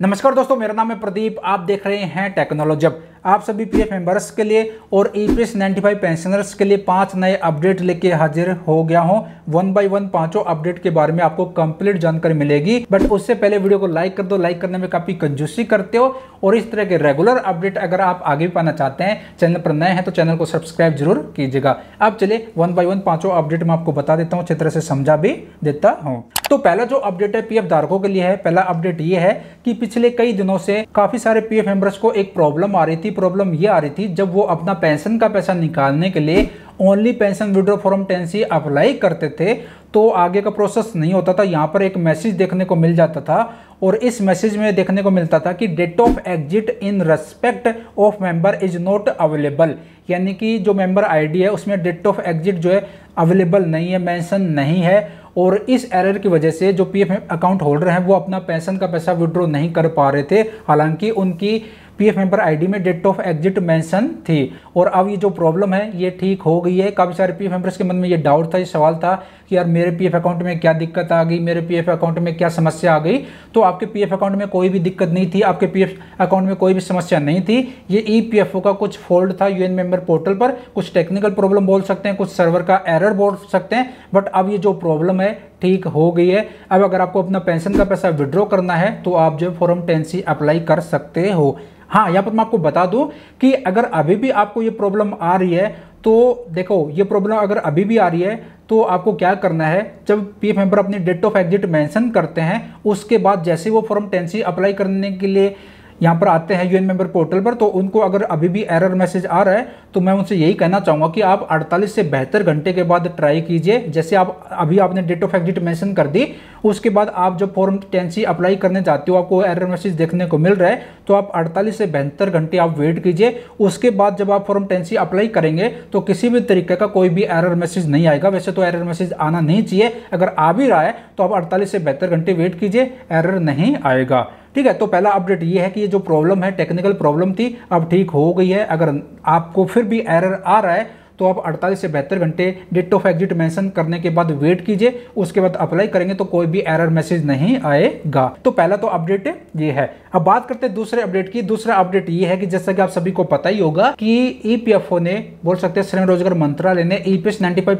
नमस्कार दोस्तों, मेरा नाम है प्रदीप। आप देख रहे हैं टेक्नोलॉजब। आप सभी पीएफ मेंबर्स के लिए और ईपीएस 95 पेंशनर्स के लिए 5 नए अपडेट लेके हाजिर हो गया हूं। 1 बाय 1 पांचों अपडेट के बारे में आपको कंप्लीट जानकारी मिलेगी। बट उससे पहले वीडियो को लाइक कर दो। लाइक करने में काफी कंजूसी करते हो और इस तरह के रेगुलर अपडेट अगर आप आगे भी पाना चाहते हैं, चैनल पर नए हैं तो चैनल को सब्सक्राइब जरूर कीजिएगा। अब चलिए 1 बाय 1 पांचों अपडेट मैं आपको बता देता हूँ, अच्छी तरह से समझा भी देता हूँ। तो पहला जो अपडेट है पीएफ धारकों के लिए है। पहला अपडेट ये है कि पिछले कई दिनों से काफी सारे पीएफ मेंबर्स को एक प्रॉब्लम आ रही थी। प्रॉब्लम ये आ रही थी, जब वो अपना पेंशन का पैसा निकालने के लिए only pension withdraw form 10C apply करते थे तो आगे का प्रोसेस नहीं होता था। यहाँ पर एक मैसेज देखने को मिल जाता था और इस मैसेज में देखने को मिलता था कि date of exit in respect of member is not available, यानी कि जो मेंबर आईडी है उसमें डेट ऑफ एग्जिट जो है अवेलेबल नहीं है, मेंशन नहीं है। और इस एरर की वजह से जो पीएफ अकाउंट होल्डर हैं वो अपना पेंशन का पैसा विड्रॉ नहीं कर पा रहे थे, हालांकि उनकी पीएफ मेंबर आईडी में डेट ऑफ एग्जिट मेंशन थी। और अब ये जो प्रॉब्लम है ये ठीक हो गई है। काफी सारे पीएफ मेंबर्स के मन में ये डाउट था, ये सवाल था कि यार मेरे पीएफ अकाउंट में क्या दिक्कत आ गई, मेरे पीएफ अकाउंट में क्या समस्या आ गई। तो आपके पीएफ अकाउंट में कोई भी दिक्कत नहीं थी, आपके पीएफ अकाउंट में कोई भी समस्या नहीं थी। ये ईपीएफओ का कुछ फॉल्ट था यूएन मेंबर पोर्टल पर, कुछ टेक्निकल प्रॉब्लम बोल सकते हैं, कुछ सर्वर का एरर बोल सकते हैं। बट अब ये जो प्रॉब्लम है ठीक हो गई है। अब अगर आपको अपना पेंशन का पैसा विड्रॉ करना है तो आप जो फॉर्म 10C अप्लाई कर सकते हो। हाँ, यहाँ पर मैं आपको बता दूं कि अगर अभी भी आपको ये प्रॉब्लम आ रही है तो देखो, ये प्रॉब्लम अगर अभी भी आ रही है तो आपको क्या करना है, जब पीएफ मेंबर अपनी डेट ऑफ एग्जिट मेंशन करते हैं उसके बाद जैसे वो फॉर्म 10C अप्लाई करने के लिए यहाँ पर आते हैं यूएन मेंबर पोर्टल पर, तो उनको अगर अभी भी एरर मैसेज आ रहा है तो मैं उनसे यही कहना चाहूँगा कि आप 48 से 72 घंटे के बाद ट्राई कीजिए। जैसे आप अभी आपने डेट ऑफ एग्जिट मेंशन कर दी, उसके बाद आप जब फॉर्म 10C अप्लाई करने जाते हो आपको एरर मैसेज देखने को मिल रहा है, तो आप 48 से 72 घंटे आप वेट कीजिए। उसके बाद जब आप फॉर्म 10C अप्लाई करेंगे तो किसी भी तरीके का कोई भी एरर मैसेज नहीं आएगा। वैसे तो एरर मैसेज आना नहीं चाहिए, अगर आ भी रहा है तो आप 48 से 72 घंटे वेट कीजिए, एरर नहीं आएगा। ठीक है, तो पहला अपडेट ये है कि ये जो प्रॉब्लम है टेक्निकल प्रॉब्लम थी अब ठीक हो गई है। अगर आपको फिर भी एरर आ रहा है तो आप 48 से 72 घंटे डेट ऑफ एग्जिट मेंशन करने के बाद वेट कीजिए, उसके बाद अप्लाई करेंगे तो कोई भी एरर मैसेज नहीं आएगा। तो पहला तो अपडेट ये है। अब बात करते हैं दूसरे अपडेट की। दूसरा अपडेट ये है कि जैसा कि आप सभी को पता ही होगा कि ईपीएफओ ने, बोल सकते हैं श्रम रोजगार मंत्रालय ने ईपीएस 95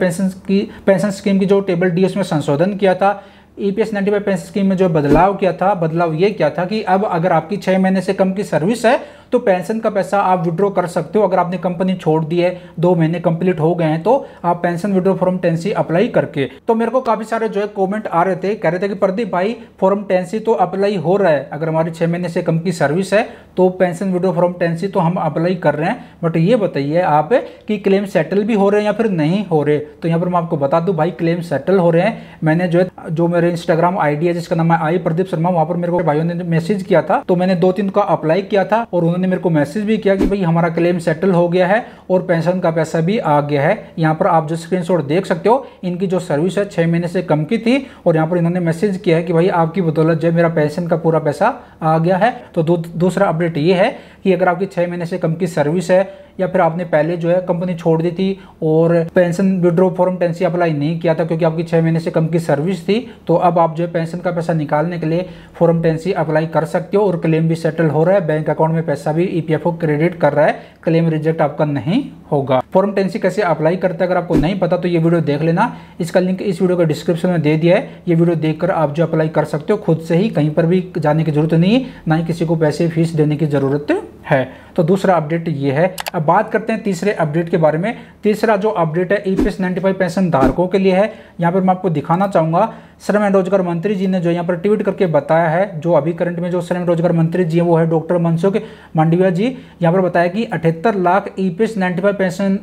पेंशन स्कीम की जो टेबल डी उसमें संशोधन किया था। ईपीएस 95 पेंशन स्कीम में जो बदलाव किया था, बदलाव ये क्या था कि अब अगर आपकी 6 महीने से कम की सर्विस है तो पेंशन का पैसा आप विड्रॉ कर सकते हो। अगर आपने कंपनी छोड़ दी है, 2 महीने कंप्लीट हो गए हैं, तो आप pension withdraw form 10C apply करके। तो मेरे को काफी सारे जो है कमेंट आ रहे थे, कह रहे थे कि प्रदीप भाई फॉर्म 10C तो अप्लाई हो रहा है, अगर हमारी 6 महीने से कम की सर्विस है तो पेंशन विड्रॉ फॉर्म 10C तो हम अप्लाई कर रहे हैं, बट ये बताइए आप कि क्लेम सेटल भी हो रहे हैं या फिर नहीं हो रहे। तो यहाँ पर मैं आपको बता दूं भाई, क्लेम सेटल हो रहे हैं। मैंने जो मेरे इंस्टाग्राम आईडी है जिसका नाम है आई प्रदीप शर्मा, वहां पर मेरे को भाइयों ने मैसेज किया था, तो मैंने 2-3 का अप्लाई किया था और उन्होंने मेरे को मैसेज भी किया कि भाई हमारा क्लेम सेटल हो गया है और पेंशन का पैसा भी आ गया है। यहाँ पर आप जो स्क्रीनशॉट देख सकते हो, इनकी जो सर्विस है 6 महीने से कम की थी और यहाँ पर इन्होंने मैसेज किया है कि भाई आपकी बदौलत जो है मेरा पेंशन का पूरा पैसा आ गया है। तो दूसरा अपडेट ये है कि अगर आपकी 6 महीने से कम की सर्विस है या फिर आपने पहले जो है कंपनी छोड़ दी थी और pension withdraw form 10C apply नहीं किया था क्योंकि आपकी 6 महीने से कम की सर्विस थी, तो अब आप जो है पेंशन का पैसा निकालने के लिए फॉर्म 10C अप्लाई कर सकते हो और क्लेम भी सेटल हो रहा है। बैंक अकाउंट में पैसा भी ईपीएफओ क्रेडिट कर रहा है, क्लेम रिजेक्ट आपका नहीं होगा। फॉर्म 10C कैसे अप्लाई करते हैं अगर आपको नहीं पता तो ये वीडियो देख लेना, इसका लिंक इस वीडियो के डिस्क्रिप्शन में दे दिया है। ये वीडियो देखकर आप जो अप्लाई कर सकते हो खुद से ही, कहीं पर भी जाने की जरूरत नहीं है, ना ही किसी को पैसे फीस देने की जरूरत है। तो दूसरा अपडेट ये है। अब बात करते हैं तीसरे अपडेट के बारे में। तीसरा जो अपडेट है ईपीएस 95 पेंशन धारकों के लिए है। यहाँ पर मैं आपको दिखाना चाहूंगा, श्रम एवं रोजगार मंत्री जी ने जो यहाँ पर ट्वीट करके बताया है, जो अभी करंट में जो श्रम एवं रोजगार मंत्री जी है वो है डॉक्टर मनसुख मांडविया जी। यहाँ पर बताया कि 78 लाख ईपीएस 95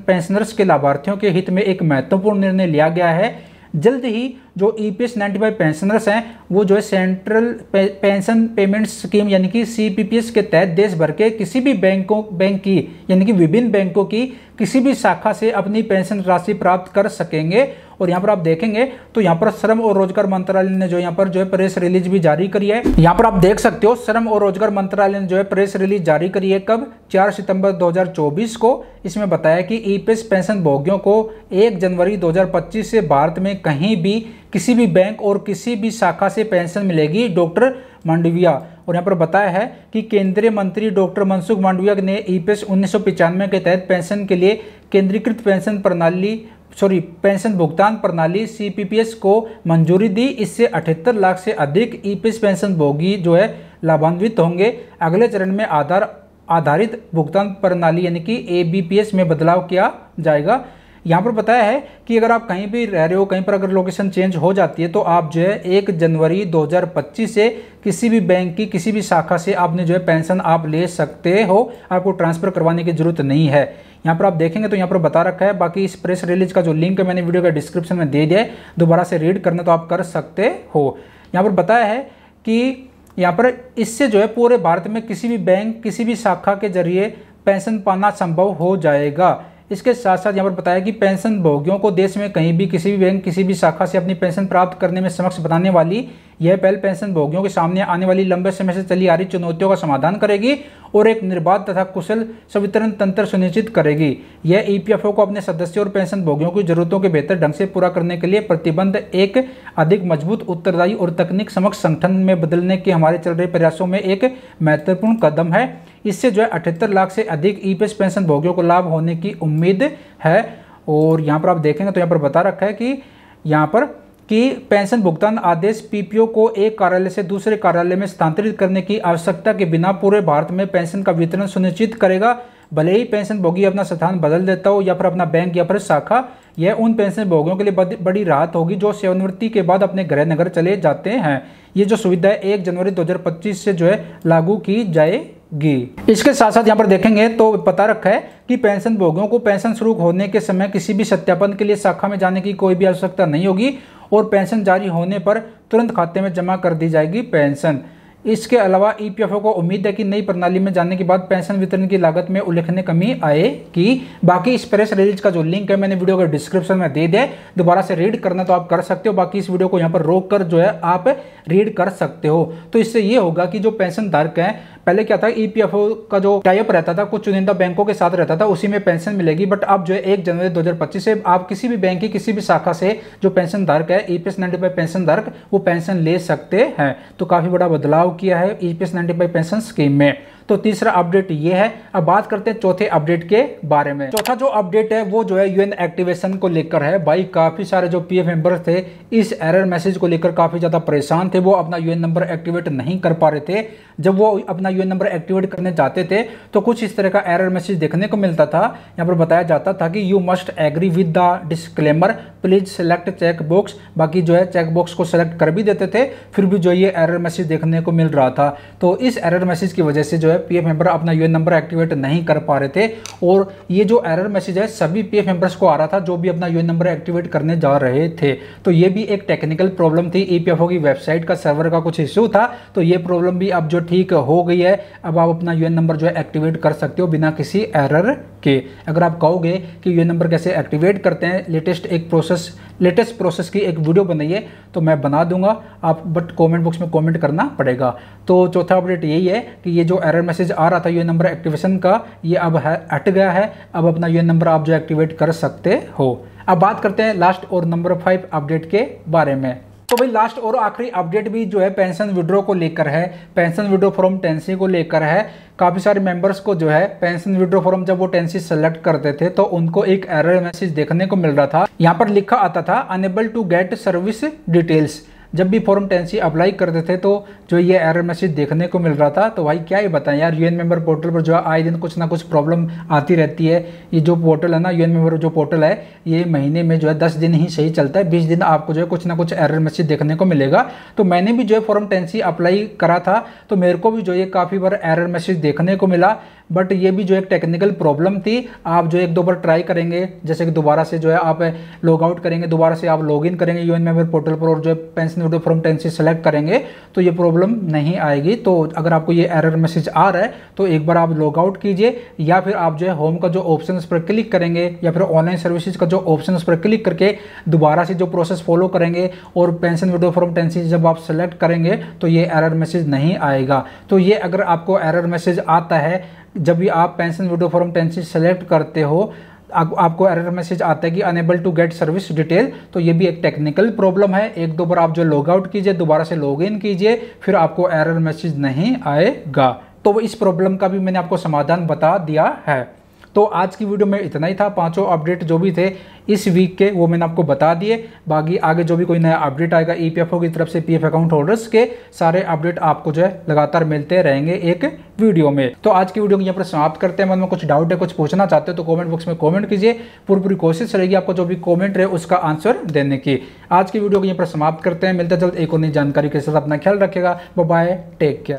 पेंशनर्स के लाभार्थियों के हित में एक महत्वपूर्ण निर्णय लिया गया है। जल्द ही जो ईपीएस 95 पेंशनर्स हैं वो जो है सेंट्रल पेंशन पेमेंट स्कीम यानी कि सीपीपीएस के तहत देश भर के किसी भी बैंक की यानी कि विभिन्न बैंकों की किसी भी शाखा से अपनी पेंशन राशि प्राप्त कर सकेंगे। और यहाँ पर आप देखेंगे तो यहाँ पर श्रम और रोजगार मंत्रालय ने जो यहाँ पर जो है प्रेस रिलीज भी जारी करी है। यहाँ पर आप देख सकते हो श्रम और रोजगार मंत्रालय ने जो है प्रेस रिलीज जारी करी है, कब, 4 सितंबर 2024 को। इसमें बताया कि ईपीएस पेंशन भोगियों को 1 जनवरी 2025 से भारत में कहीं भी किसी भी बैंक और किसी भी शाखा से पेंशन मिलेगी। डॉक्टर मांडविया और यहाँ पर बताया है कि केंद्रीय मंत्री डॉक्टर मनसुख मांडविया ने ईपीएस 1995 के तहत पेंशन के लिए केंद्रीकृत पेंशन भुगतान प्रणाली सीपीपीएस को मंजूरी दी। इससे 78 लाख से अधिक ईपीएस पेंशन भोगी जो है लाभान्वित होंगे। अगले चरण में आधार आधारित भुगतान प्रणाली यानी कि एबीपीएस में बदलाव किया जाएगा। यहाँ पर बताया है कि अगर आप कहीं भी रह रहे हो, कहीं पर अगर लोकेशन चेंज हो जाती है तो आप जो है 1 जनवरी 2025 से किसी भी बैंक की किसी भी शाखा से आपने जो है पेंशन आप ले सकते हो, आपको ट्रांसफर करवाने की जरूरत नहीं है। यहाँ पर आप देखेंगे तो यहाँ पर बता रखा है। बाकी इस प्रेस रिलीज का जो लिंक है मैंने वीडियो का डिस्क्रिप्शन में दे दिया है, दोबारा से रीड करना तो आप कर सकते हो। यहाँ पर बताया है कि यहाँ पर इससे जो है पूरे भारत में किसी भी बैंक किसी भी शाखा के जरिए पेंशन पाना संभव हो जाएगा। इसके साथ साथ यहाँ पर बताया कि पेंशन भोगियों को देश में कहीं भी किसी भी बैंक किसी भी शाखा से अपनी पेंशन प्राप्त करने में सक्षम बनाने वाली यह पहल पेंशन भोगियों के सामने आने वाली लंबे समय से चली आ रही चुनौतियों का समाधान करेगी और एक निर्बाध तथा कुशल संवितरण तंत्र सुनिश्चित करेगी। यह ईपीएफओ को अपने सदस्यों और पेंशन भोगियों की जरूरतों के बेहतर ढंग से पूरा करने के लिए प्रतिबद्ध एक अधिक मजबूत, उत्तरदायी और तकनीक समक्ष संगठन में बदलने के हमारे चल रहे प्रयासों में एक महत्वपूर्ण कदम है। इससे जो है 78 लाख से अधिक ईपीएस पेंशन भोगियों को लाभ होने की उम्मीद है। और यहाँ पर आप देखेंगे तो यहाँ पर बता रखा है कि यहाँ पर कि पेंशन भुगतान आदेश पीपीओ को एक कार्यालय से दूसरे कार्यालय में स्थानांतरित करने की आवश्यकता के बिना पूरे भारत में पेंशन का वितरण सुनिश्चित करेगा। भले ही पेंशन भोगी अपना स्थान बदल देता हो या फिर अपना बैंक या फिर शाखा, यह उन पेंशन भोगियों के लिए बड़ी राहत होगी जो सेवानिवृत्ति के बाद अपने गृह नगर चले जाते हैं। ये जो सुविधा है 1 जनवरी 2025 से जो है लागू की जाएगी। इसके साथ साथ यहाँ पर देखेंगे तो बता रखा है कि पेंशन भोगियों को पेंशन शुरू होने के समय किसी भी सत्यापन के लिए शाखा में जाने की कोई भी आवश्यकता नहीं होगी और पेंशन जारी होने पर तुरंत खाते में जमा कर दी जाएगी पेंशन। इसके अलावा ईपीएफओ को उम्मीद है कि नई प्रणाली में जाने के बाद पेंशन वितरण की लागत में उल्लेखनीय कमी आएगी। बाकी इस प्रेस रिलीज का जो लिंक है मैंने वीडियो का डिस्क्रिप्शन में दे दिया है, दोबारा से रीड करना तो आप कर सकते हो। बाकी इस वीडियो को यहाँ पर रोक कर जो है आप रीड कर सकते हो। तो इससे ये होगा कि जो पेंशन धारक हैं, पहले क्या था ईपीएफओ का जो टाइप रहता था कुछ चुनिंदा बैंकों के साथ रहता था, उसी में पेंशन मिलेगी। बट अब जो है 1 जनवरी 2025 से आप किसी भी बैंक की किसी भी शाखा से जो पेंशन धारक है ईपीएस 95 पेंशन धारक वो पेंशन ले सकते हैं। तो काफी बड़ा बदलाव किया है ईपीएस 95 पेंशन स्कीम में। तो तीसरा अपडेट ये है। अब बात करते हैं चौथे अपडेट के बारे में। चौथा जो अपडेट है वो जो है यूएन एक्टिवेशन को लेकर है। भाई काफी सारे जो पीएफ मेंबर्स थे इस एरर मैसेज को लेकर काफी ज्यादा परेशान थे, वो अपना यूएन नंबर एक्टिवेट नहीं कर पा रहे थे। जब वो अपना यूएन नंबर एक्टिवेट करने जाते थे तो कुछ इस तरह का एरर मैसेज देखने को मिलता था। यहाँ पर बताया जाता था कि you must agree with the disclaimer, please select check box. बाकी जो है चेक बॉक्स को सेलेक्ट कर भी देते थे, फिर भी जो ये एरर मैसेज देखने को मिल रहा था। तो इस एरर मैसेज की वजह से जो है पीएफ मेंबर अपना यूएन नंबर एक्टिवेट नहीं कर पा रहे थे। और ये जो एरर मैसेज है सभी पीएफ मेंबर्स को आ रहा था जो भी अपना यूएन नंबर एक्टिवेट करने जा रहे थे। तो ये भी एक टेक्निकल प्रॉब्लम थी, ईपीएफओ की वेबसाइट का सर्वर का कुछ इश्यू था। तो ये प्रॉब्लम भी अब जो ठीक हो गई है, अब आप अपना यूएन नंबर जो है एक्टिवेट कर सकते हो बिना किसी एरर के। अगर आप कहोगे कि यूएन नंबर कैसे एक्टिवेट करते हैं, लेटेस्ट प्रोसेस की एक वीडियो बनाइए तो मैं बना दूंगा आप, बट कमेंट बॉक्स में कमेंट करना पड़ेगा। तो चौथा अपडेट यही है कि ये जो एरर मैसेज आ रहा था यूएन नंबर एक्टिवेशन का, ये अब हट गया है। अब अपना यूएन नंबर आप जो एक्टिवेट कर सकते हो। अब बात करते हैं लास्ट और नंबर 5 अपडेट के बारे में। तो भाई लास्ट और आखिरी अपडेट भी जो है पेंशन विड्रॉ को लेकर है, पेंशन विड्रॉ फ्रॉम टेंसी को लेकर है। काफी सारे मेंबर्स को जो है पेंशन विड्रॉ फॉर्म जब वो टेंसी सेलेक्ट करते थे तो उनको एक एरर मैसेज देखने को मिल रहा था। यहाँ पर लिखा आता था unable to get service details. जब भी फॉर्म टेंसी अप्लाई करते थे तो जो ये एरर मैसेज देखने को मिल रहा था। तो भाई क्या ही बताएं यार, यूएन मेंबर पोर्टल पर जो है आए दिन कुछ ना कुछ प्रॉब्लम आती रहती है। ये जो पोर्टल है ना, यूएन मेंबर जो पोर्टल है, ये महीने में जो है 10 दिन ही सही चलता है, 20 दिन आपको जो है कुछ ना कुछ एरर मैसेज देखने को मिलेगा। तो मैंने भी जो है फॉर्म टेंसी अप्लाई करा था तो मेरे को भी जो है काफ़ी बार एरर मैसेज देखने को मिला। बट ये भी जो एक टेक्निकल प्रॉब्लम थी। आप जो 1-2 बार ट्राई करेंगे, जैसे कि दोबारा से जो है आप लॉग आउट करेंगे, दोबारा से आप लॉग इन करेंगे यूएन मेंबर पोर्टल पर और जो है पेंशन विड्रॉ फॉर्म टेंसी सेलेक्ट करेंगे तो ये प्रॉब्लम नहीं आएगी। तो अगर आपको ये एरर मैसेज आ रहा है तो एक बार आप लॉग आउट कीजिए, या फिर आप जो है होम का जो ऑप्शन उस पर क्लिक करेंगे, या फिर ऑनलाइन सर्विसेज का जो ऑप्शन उस पर क्लिक करके दोबारा से जो प्रोसेस फॉलो करेंगे और पेंशन विड्रॉ फॉर्म टेंसी जब आप सेलेक्ट करेंगे तो ये एरर मैसेज नहीं आएगा। तो ये अगर आपको एरर मैसेज आता है जब भी आप पेंशन विड्रॉ फॉर्म टेंसी सेलेक्ट करते हो आपको एरर मैसेज आता है कि unable to get service detail. तो ये भी एक टेक्निकल प्रॉब्लम है। एक दो बार आप जो लॉग आउट कीजिए, दोबारा से लॉग इन कीजिए, फिर आपको एरर मैसेज नहीं आएगा। तो इस प्रॉब्लम का भी मैंने आपको समाधान बता दिया है। तो आज की वीडियो में इतना ही था। पांचों अपडेट जो भी थे इस वीक के वो मैंने आपको बता दिए। बाकी आगे जो भी कोई नया अपडेट आएगा ईपीएफओ की तरफ से, पीएफ अकाउंट होल्डर्स के सारे अपडेट आपको जो है लगातार मिलते रहेंगे एक वीडियो में। तो आज की वीडियो को यहाँ पर समाप्त करते हैं। मन में कुछ डाउट है, कुछ पूछना चाहते हो तो कॉमेंट बॉक्स में कॉमेंट कीजिए। पूरी कोशिश रहेगी आपको जो भी कॉमेंट रहे उसका आंसर देने की। आज की वीडियो को यहाँ पर समाप्त करते हैं। मिलते जल्द एक और नई जानकारी के साथ। अपना ख्याल रखेगा। Bye bye, take care.